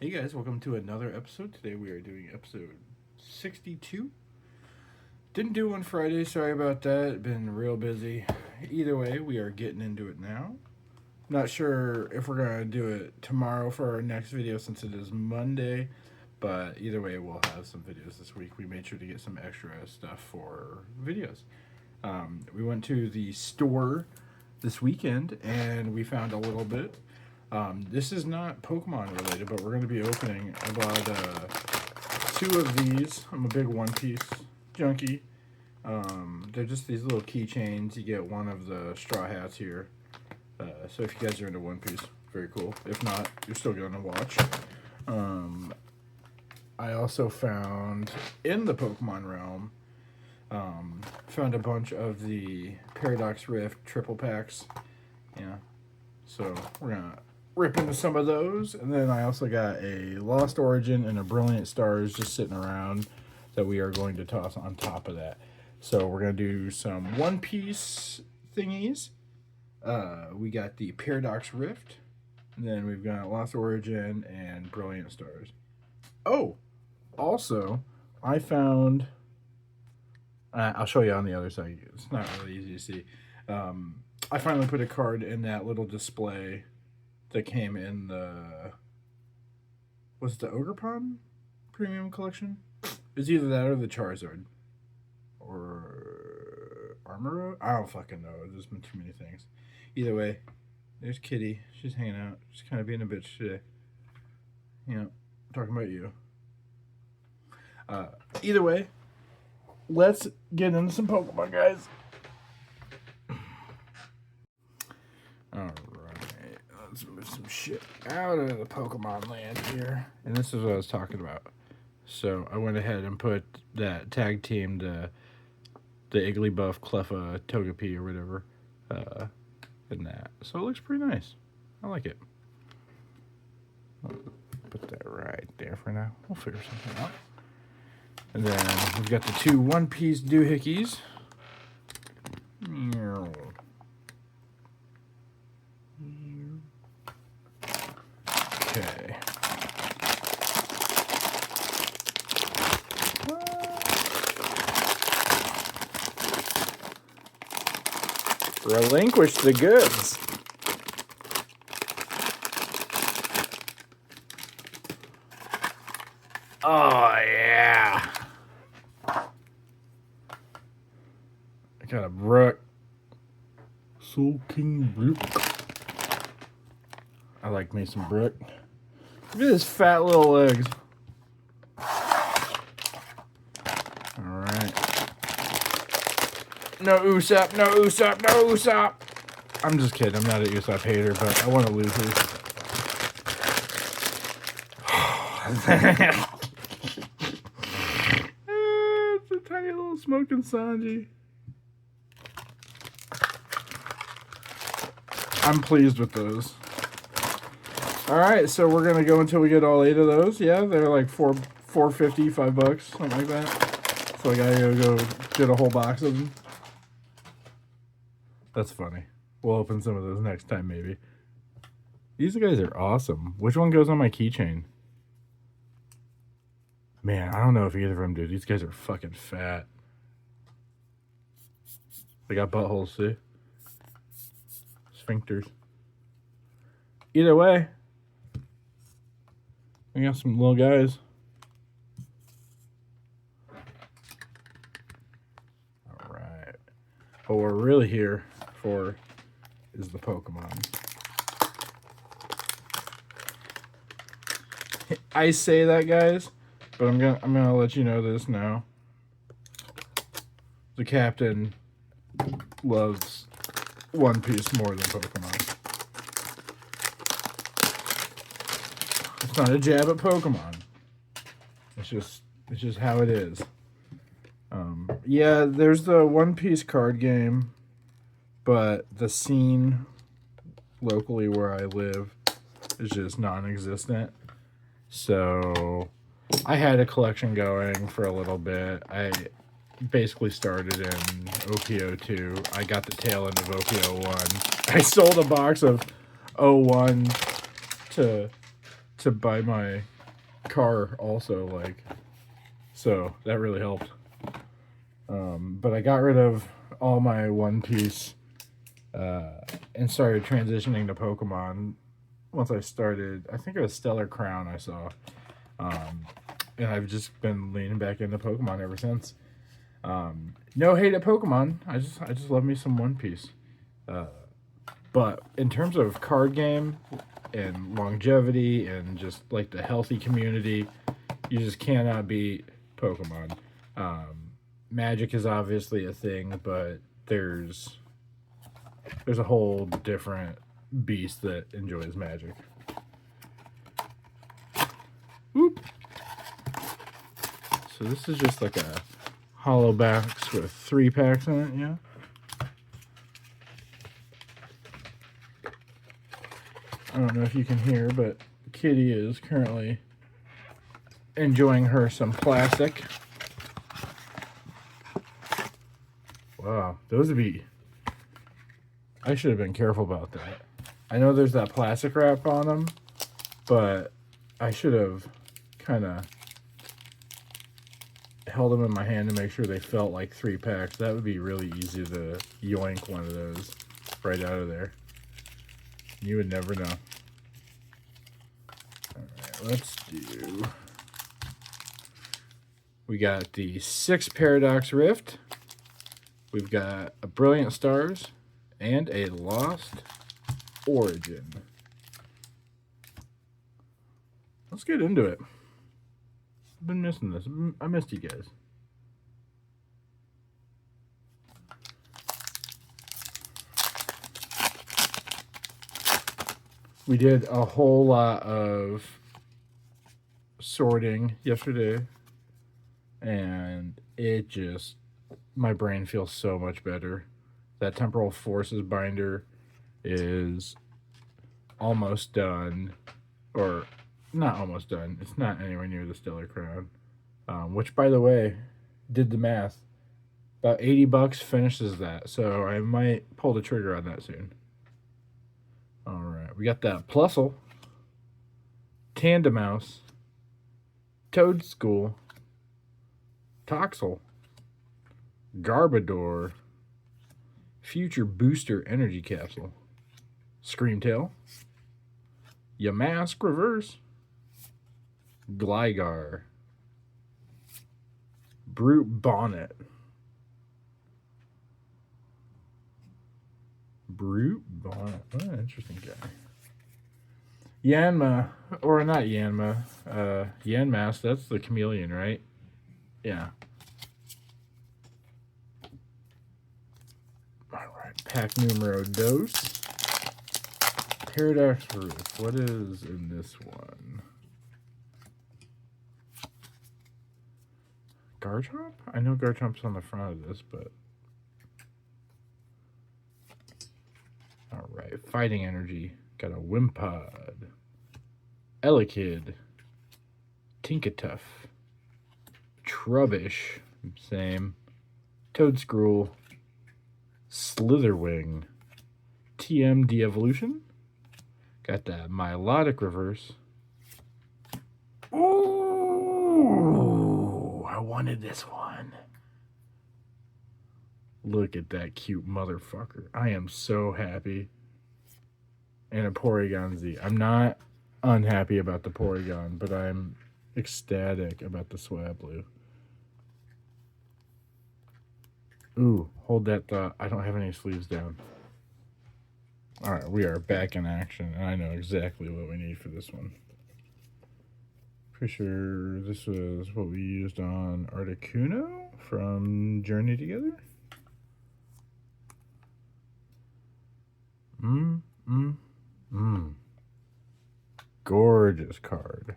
Hey guys, welcome to another episode. Today we are doing episode 62. Didn't do one Friday, sorry about that. Been real busy. Either way, we are getting into it now. Not sure if we're going to do it tomorrow for our next video since it is Monday, but either way, we'll have some videos this week. We made sure to get some extra stuff for videos. We went to the store this weekend and we found a little bit. This is not Pokemon related, but we're going to be opening about two of these. I'm a big One Piece junkie. They're just these little keychains. You get one of the straw hats here. So if you guys are into One Piece, very cool. If not, you're still going to watch. I also found, in the Pokemon realm, found a bunch of the Paradox Rift triple packs. Yeah. So we're going to rip into some of those, and then I also got a Lost Origin and a Brilliant Stars just sitting around that we are going to toss on top of that. So we're going to do some One Piece thingies. We got the Paradox Rift, and then we've got Lost Origin and Brilliant Stars. Oh, also, I found, I'll show you on the other side, it's not really easy to see. I finally put a card in that little display that came in the, was it the Ogerpon Premium Collection? It's either that or the Charizard. Or Armor? I don't fucking know. There's been too many things. Either way, there's Kitty. She's hanging out. She's kind of being a bitch today. You know, talking about you. Either way, let's get into some Pokemon, guys. Alright. Let's move some shit out of the Pokemon land here. And this is what I was talking about. So I went ahead and put that tag team, the Igglybuff, Cleffa, Togepi, or whatever, in that. So it looks pretty nice. I like it. I'll put that right there for now. We'll figure something out. And then we've got the two One Piece doohickeys. Okay. Relinquish the goods. Oh, yeah. I got a Brook. Soul King Brook. I like me some Brook. Look at his fat little legs. Alright. No Usopp, no Usopp, no Usopp! I'm just kidding, I'm not an Usopp hater, but I want to lose this. It's a tiny little smoking Sanji. I'm pleased with those. Alright, so we're gonna go until we get all 8 of those. Yeah, they're like $4.50, $5, something like that. So I gotta go get a whole box of them. That's funny. We'll open some of those next time, maybe. These guys are awesome. Which one goes on my keychain? Man, I don't know if either of them do. These guys are fucking fat. They got buttholes, see? Sphincters. Either way, we got some little guys. Alright. What we're really here for is the Pokemon. I say that, guys, but I'm gonna let you know this now. The captain loves One Piece more than Pokemon. It's not a jab at Pokemon. It's just how it is. Yeah, there's the One Piece card game, but the scene locally where I live is just non-existent. So I had a collection going for a little bit. I basically started in OPO2. I got the tail end of OPO1. I sold a box of 01 to buy my car also, like, so that really helped. But I got rid of all my One Piece and started transitioning to Pokemon once I started. I think it was Stellar Crown I saw. And I've just been leaning back into Pokemon ever since. No hate at Pokemon. I just love me some One Piece. But in terms of card game and longevity and just like the healthy community, you just cannot beat Pokemon. Magic is obviously a thing, but there's a whole different beast that enjoys Magic. Whoop. So this is just like a hollow box with 3 packs in it, yeah. I don't know if you can hear, but Kitty is currently enjoying her some plastic. Wow, those would be... I should have been careful about that. I know there's that plastic wrap on them, but I should have kind of held them in my hand to make sure they felt like 3 packs. That would be really easy to yoink one of those right out of there. You would never know. Alright, let's do... We got the 6 Paradox Rift. We've got a Brilliant Stars and a Lost Origin. Let's get into it. I've been missing this. I missed you guys. We did a whole lot of sorting yesterday, and it just, my brain feels so much better. That Temporal Forces binder is almost done, or not almost done. It's not anywhere near the Stellar Crown, which, by the way, did the math. About $80 finishes that, so I might pull the trigger on that soon. All right, we got that Plusle, Tandemaus, Toedscool, Toxel, Garbodor, Future Booster Energy Capsule, Screamtail, Yamask Reverse, Gligar, Brute Bonnet, what an interesting guy. Yanma, or not Yanma, Yanmask, that's the chameleon, right? Yeah. Alright, pack numero dos. Paradox Roof. What is in this one? Garchomp? I know Garchomp's on the front of this, but... Alright, Fighting Energy. Got a Wimpod. Elekid. Tinkatuff. Trubbish. Same. Toedscruel. Slitherwing. TM De-Evolution. Got that Milotic Reverse. Ooh, I wanted this one. Look at that cute motherfucker. I am so happy. And a Porygon Z. I'm not unhappy about the Porygon, but I'm ecstatic about the Swablu. Ooh, hold that thought. I don't have any sleeves down. Alright, we are back in action, and I know exactly what we need for this one. Pretty sure this was what we used on Articuno from Journey Together. Gorgeous card.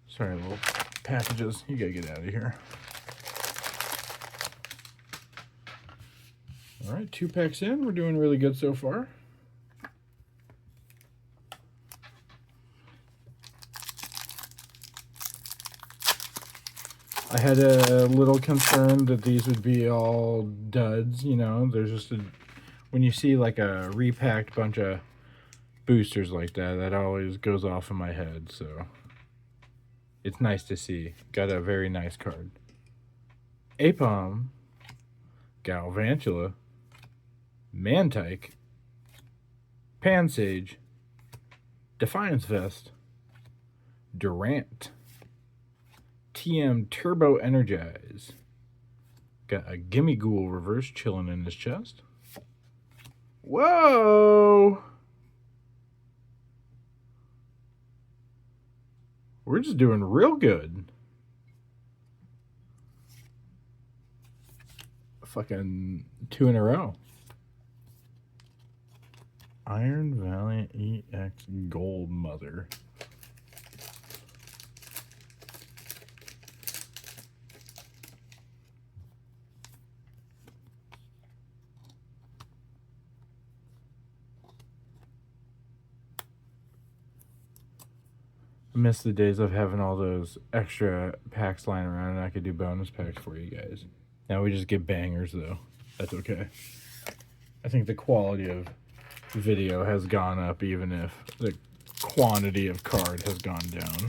Sorry, little packages. You gotta get out of here. All right, 2 packs in. We're doing really good so far. I had a little concern that these would be all duds, you know. There's just a... When you see like a repacked bunch of boosters like that, that always goes off in my head, so... it's nice to see. Got a very nice card. Apom, Galvantula, Mantike, Pansage, Defiance Vest, Durant, TM Turbo Energize. Got a Gimme Ghoul reverse chilling in his chest. Whoa! We're just doing real good. Fucking 2 in a row. Iron Valiant EX Gold Mother. I miss the days of having all those extra packs lying around and I could do bonus packs for you guys. Now we just get bangers though. That's okay. I think the quality of video has gone up even if the quantity of card has gone down.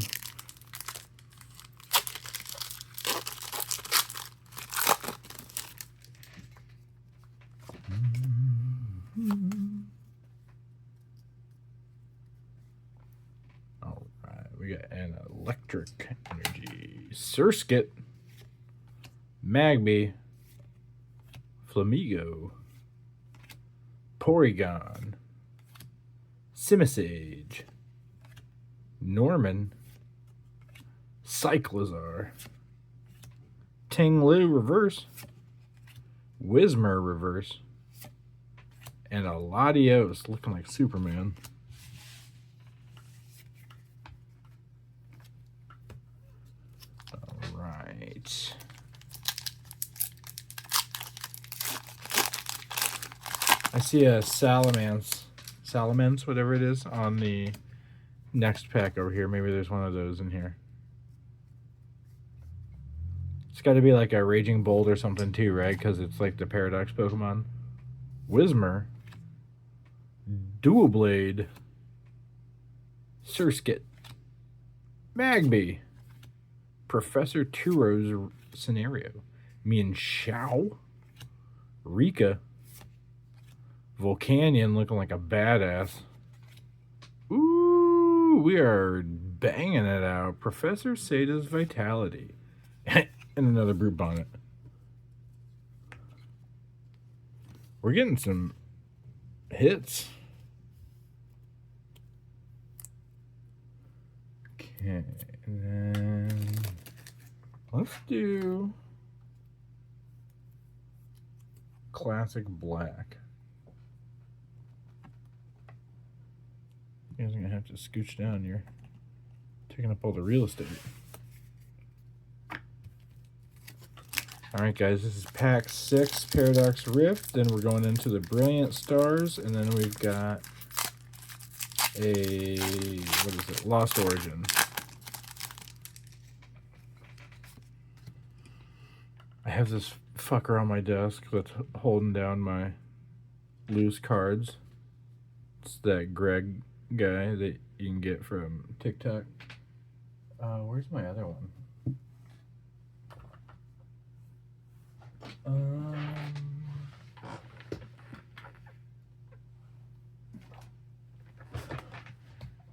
All right, we got an Electric Energy, Surskit, Magby, Flamigo, Porygon, Simisage, Norman, Cyclizar, Tinglu reverse, Whismur reverse, and a Latios looking like Superman. All right. I see a Salamence, whatever it is, on the next pack over here. Maybe there's one of those in here. It's got to be like a Raging Bolt or something too, right? Because it's like the Paradox Pokemon. Whismur, Dual Blade, Surskit, Magby, Professor Turo's Scenario, Mienshao, Rika, Volcanion looking like a badass. Ooh, we are banging it out. Professor Sada's Vitality. And another Brute Bonnet. We're getting some hits. Okay, and then let's do Classic Black. You guys are gonna have to scooch down. You're taking up all the real estate. Alright guys, this is pack 6, Paradox Rift. Then we're going into the Brilliant Stars. And then we've got a, what is it, Lost Origin. I have this fucker on my desk that's holding down my loose cards. It's that Greg guy that you can get from TikTok. Where's my other one?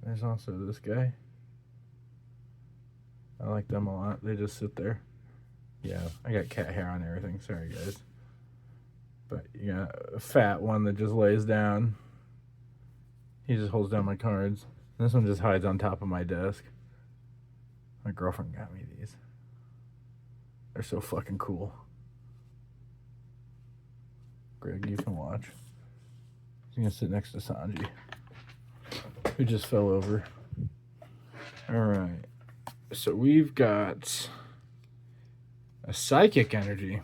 There's also this guy. I like them a lot. They just sit there. Yeah, I got cat hair on everything. Sorry, guys. But you got a fat one that just lays down. He just holds down my cards. And this one just hides on top of my desk. My girlfriend got me these. They're so fucking cool. Greg, you can watch. He's gonna sit next to Sanji, who just fell over. Alright. So we've got a Psychic Energy,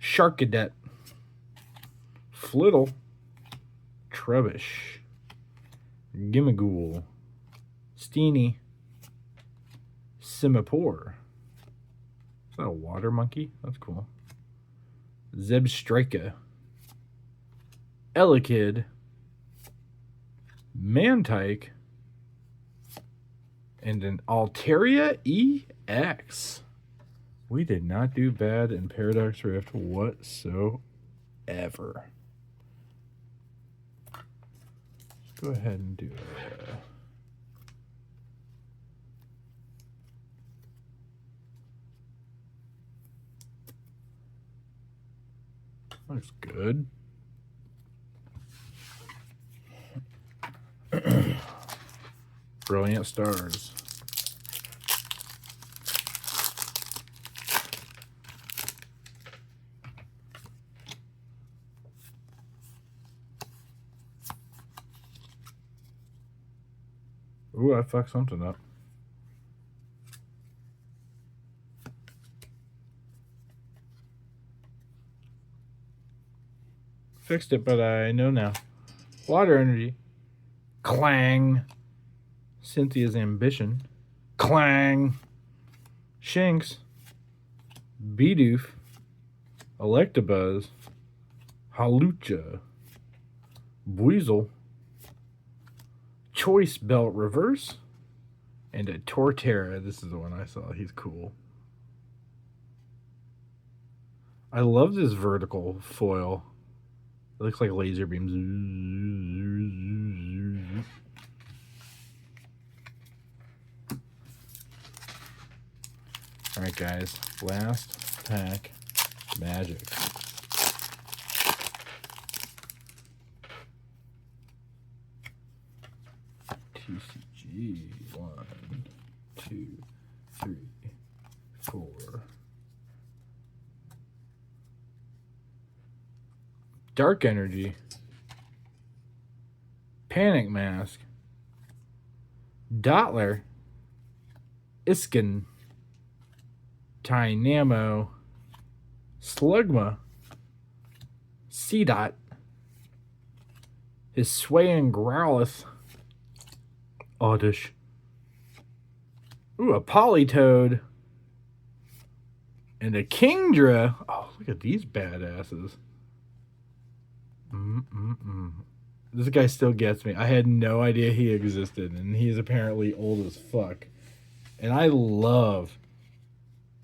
Sharkadet, Flittle, Trubbish, Gimmighoul, Steenie, Simipour. Is that a water monkey? That's cool. Zebstrika, Elekid, Mantike, And an Altaria EX. We did not do bad in Paradox Rift whatsoever. Let's go ahead and do it. Looks good. Brilliant Stars. Ooh, I fucked something up. Fixed it, but I know now. Water Energy. Clang. Cynthia's Ambition. Clang. Shinx. Bidoof. Electabuzz. Halucha. Buizel. Choice Belt Reverse. And a Torterra. This is the one I saw. He's cool. I love this vertical foil. It looks like laser beams. Alright guys, last pack magic. TCG 1, 2, 3, 4. Dark Energy. Panic Mask. Dottler. Iskin. Tynamo. Slugma. Seedot. His Swaying Growlithe. Oddish. Ooh, a Politoed. And a Kingdra. Oh, look at these badasses. This guy still gets me. I had no idea he existed, and he's apparently old as fuck. And I love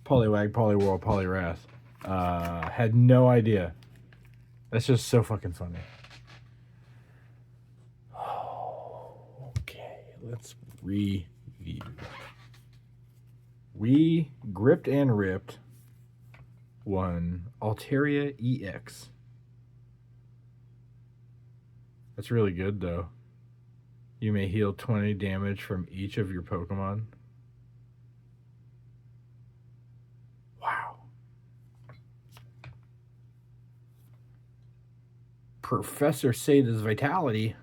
Poliwag, Poliwhirl, Poliwrath. Had no idea. That's just so fucking funny. Okay, let's review. We gripped and ripped one Altaria EX. That's really good, though. You may heal 20 damage from each of your Pokemon. Wow. Professor Sada's Vitality.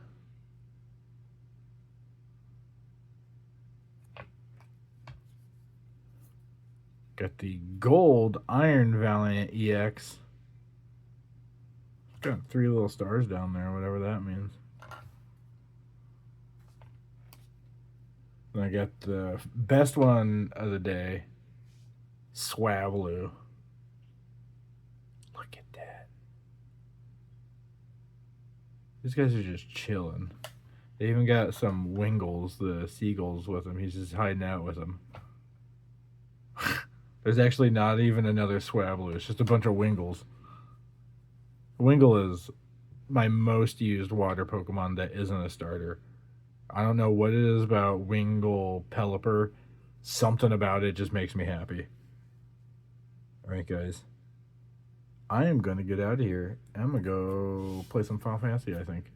Got the gold Iron Valiant EX. Got 3 little stars down there, whatever that means. And I got the best one of the day, Swablu. Look at that. These guys are just chilling. They even got some Wingles, the seagulls, with them. He's just hiding out with them. There's actually not even another Swablu. It's just a bunch of Wingles. Wingull is my most used water Pokemon that isn't a starter. I don't know what it is about Wingull Pelipper. Something about it just makes me happy. Alright, guys. I am going to get out of here. I'm going to go play some Final Fantasy, I think.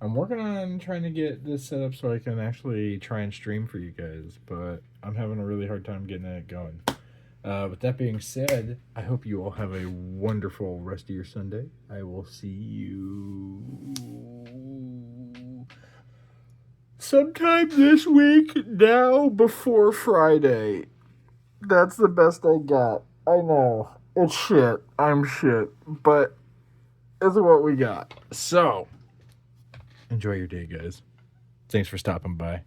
I'm working on trying to get this set up so I can actually try and stream for you guys, but I'm having a really hard time getting it going. With that being said, I hope you all have a wonderful rest of your Sunday. I will see you sometime this week, now before Friday. That's the best I got. I know. It's shit. I'm shit. But it's what we got. So, enjoy your day, guys. Thanks for stopping by.